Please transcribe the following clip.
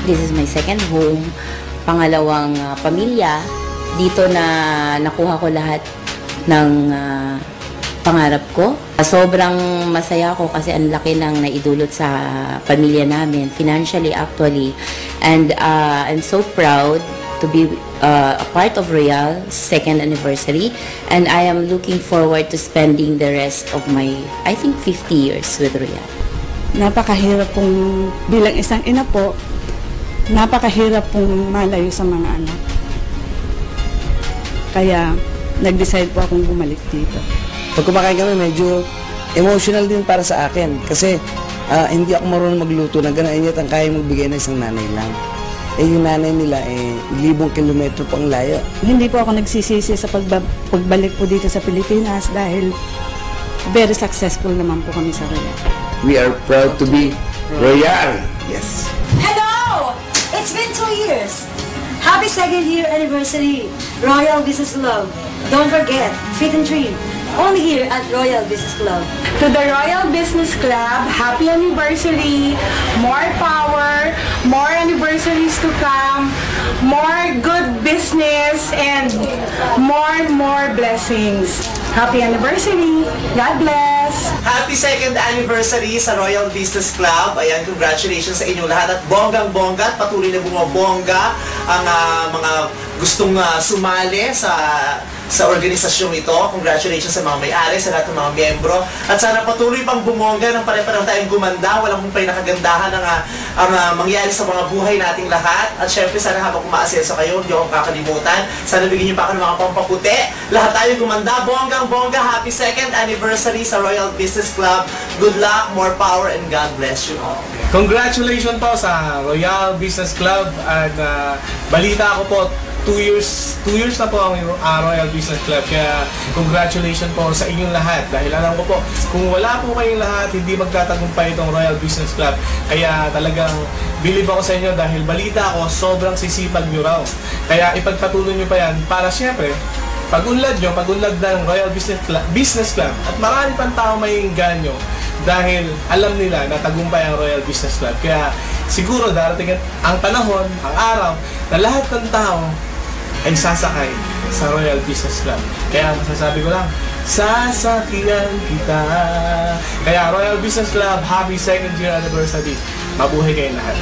This is my second home, pangalawang pamilya. Dito na nakuha ko lahat ng pangarap ko. Sobrang masaya ako kasi ang laki ng naidulot sa pamilya namin, financially actually. And I'm so proud to be a part of Royal second anniversary, and I am looking forward to spending the rest of my, I think, 50 years with Royal. Napakahirap pong bilang isang ina po, napakahirap pong malayo sa mga anak. Kaya nag-decide po akong bumalik dito. Pag kumakain kami, medyo emotional din para sa akin kasi hindi ako marunong magluto na gano'n, init ang kaya magbigay ng isang nanay lang. Yung nanay nila, libong kilometro po ang layo. Hindi po ako nagsisisi sa pagbalik po dito sa Pilipinas dahil very successful naman po kami sa Royal. We are proud to be Royal. Yes. Hello! It's been 2 years. Happy second year anniversary, Royal Business Club. Don't forget, Fit and Trim. Only here at Royal Business Club. To the Royal Business Club, happy anniversary, more power, more anniversaries to come, more good business, and more blessings. Happy anniversary. God bless. Happy second anniversary sa Royal Business Club. Ayan, congratulations sa inyong lahat at bonggang-bongga at patuloy na bumabongga ang mga gustong sumali sa organisasyong ito. Congratulations sa mga may-ari, sa lahat ng mga miyembro. At sana patuloy pang bumongga ng pare-parang tayong gumanda. Walang kung pinakagandahan ang mangyari sa mga buhay nating lahat. At syempre, sana habang umaasenso kayo, hindi ako kakalimutan. Sana bigyan niyo pa ako ng mga pampaputi. Lahat tayo gumanda. Bonggang-bongga. Happy second anniversary sa Royal Business Club. Good luck, more power, and God bless you all. Congratulations po sa Royal Business Club. At balita ko po, 2 years na po ang Royal Business Club, kaya congratulations po sa inyong lahat dahil alam ko po, kung wala po kayong lahat, hindi magtatagumpay itong Royal Business Club. Kaya talagang believe ako sa inyo dahil balita ko, sobrang sisipag nyo raw. Kaya ipagpatuloy nyo pa yan para syempre, pag-unlad ng Royal Business Club at marami pang tao may inganyo dahil alam nila na tagumpay ang Royal Business Club. Kaya siguro darating ang panahon, ang araw, na lahat ng tao ay sasakay sa Royal Business Club. Kaya masasabi ko lang, sasakyan kita. Kaya Royal Business Club, happy second year anniversary. Mabuhay kayo lahat.